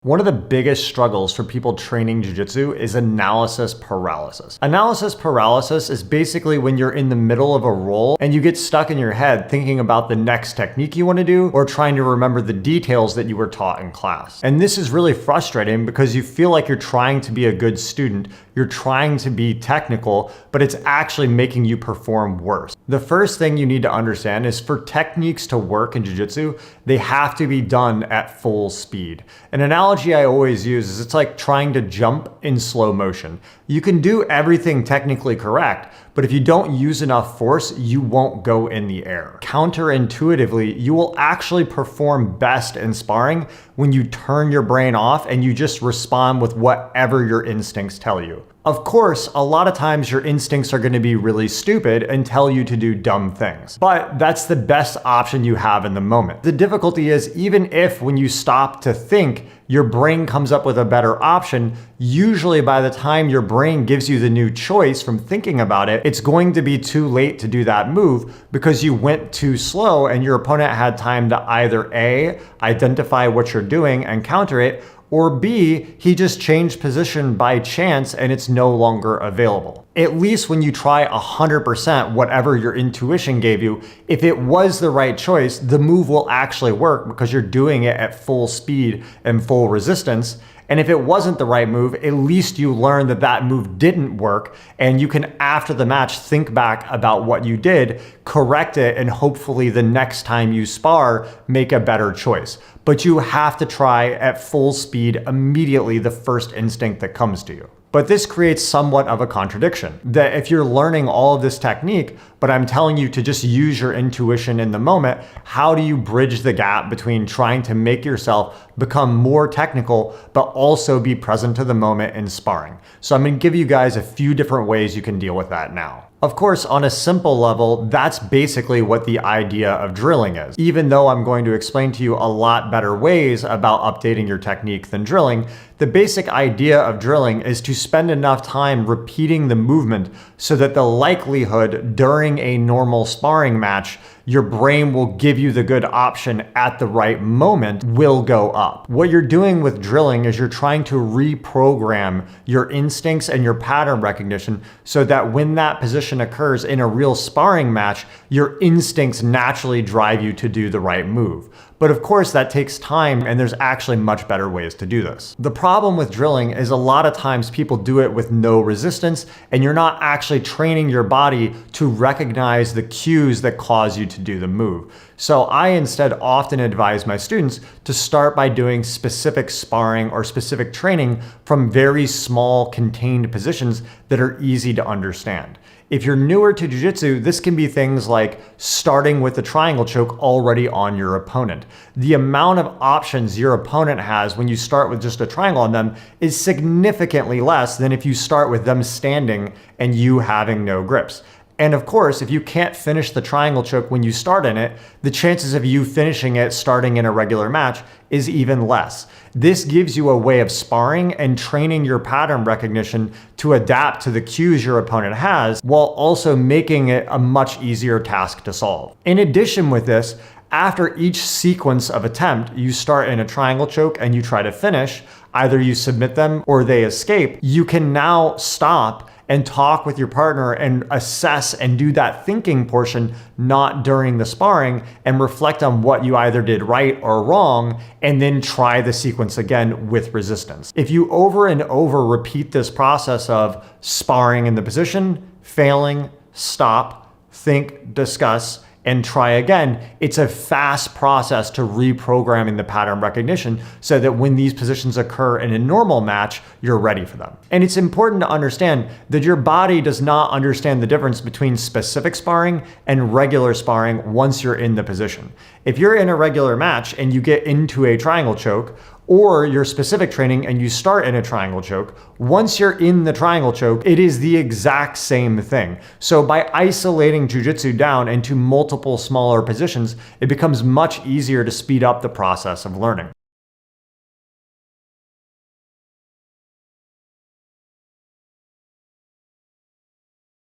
One of the biggest struggles for people training jiu-jitsu is analysis paralysis. Analysis paralysis is basically when you're in the middle of a roll and you get stuck in your head thinking about the next technique you want to do or trying to remember the details that you were taught in class. And this is really frustrating because you feel like you're trying to be a good student, you're trying to be technical, but it's actually making you perform worse. The first thing you need to understand is for techniques to work in jiu-jitsu, they have to be done at full speed. An analogy I always use is it's like trying to jump in slow motion. You can do everything technically correct, but if you don't use enough force, you won't go in the air. Counterintuitively, you will actually perform best in sparring when you turn your brain off and you just respond with whatever your instincts tell you. Of course, a lot of times your instincts are going to be really stupid and tell you to do dumb things, but that's the best option you have in the moment. The difficulty is, even if when you stop to think, your brain comes up with a better option, usually by the time your brain gives you the new choice from thinking about it, it's going to be too late to do that move because you went too slow and your opponent had time to either A, identify what you're doing and counter it, or B, he just changed position by chance and it's no longer available. At least when you try 100% whatever your intuition gave you, if it was the right choice, the move will actually work because you're doing it at full speed and full resistance. And if it wasn't the right move, at least you learned that that move didn't work and you can, after the match, think back about what you did, correct it, and hopefully the next time you spar, make a better choice. But you have to try at full speed immediately the first instinct that comes to you. But this creates somewhat of a contradiction, that if you're learning all of this technique, but I'm telling you to just use your intuition in the moment, how do you bridge the gap between trying to make yourself become more technical, but also be present to the moment in sparring? So I'm gonna give you guys a few different ways you can deal with that now. Of course, on a simple level, that's basically what the idea of drilling is. Even though I'm going to explain to you a lot better ways about updating your technique than drilling, the basic idea of drilling is to spend enough time repeating the movement so that the likelihood during a normal sparring match, your brain will give you the good option at the right moment will go up. What you're doing with drilling is you're trying to reprogram your instincts and your pattern recognition so that when that position occurs in a real sparring match, your instincts naturally drive you to do the right move. But of course that takes time and there's actually much better ways to do this. The problem with drilling is a lot of times people do it with no resistance and you're not actually training your body to recognize the cues that cause you to do the move. So I instead often advise my students to start by doing specific sparring or specific training from very small contained positions that are easy to understand. If you're newer to jiu-jitsu, this can be things like starting with the triangle choke already on your opponent. The amount of options your opponent has when you start with just a triangle on them is significantly less than if you start with them standing and you having no grips. And of course, if you can't finish the triangle choke when you start in it, the chances of you finishing it starting in a regular match is even less. This gives you a way of sparring and training your pattern recognition to adapt to the cues your opponent has, while also making it a much easier task to solve. In addition with this, after each sequence of attempt, you start in a triangle choke and you try to finish, either you submit them or they escape, you can now stop and talk with your partner and assess and do that thinking portion, not during the sparring, and reflect on what you either did right or wrong, and then try the sequence again with resistance. If you over and over repeat this process of sparring in the position, failing, stop, think, discuss, and try again, it's a fast process to reprogramming the pattern recognition so that when these positions occur in a normal match, you're ready for them. And it's important to understand that your body does not understand the difference between specific sparring and regular sparring once you're in the position. If you're in a regular match and you get into a triangle choke, or your specific training and you start in a triangle choke, once you're in the triangle choke, it is the exact same thing. So by isolating jiu-jitsu down into multiple smaller positions, it becomes much easier to speed up the process of learning.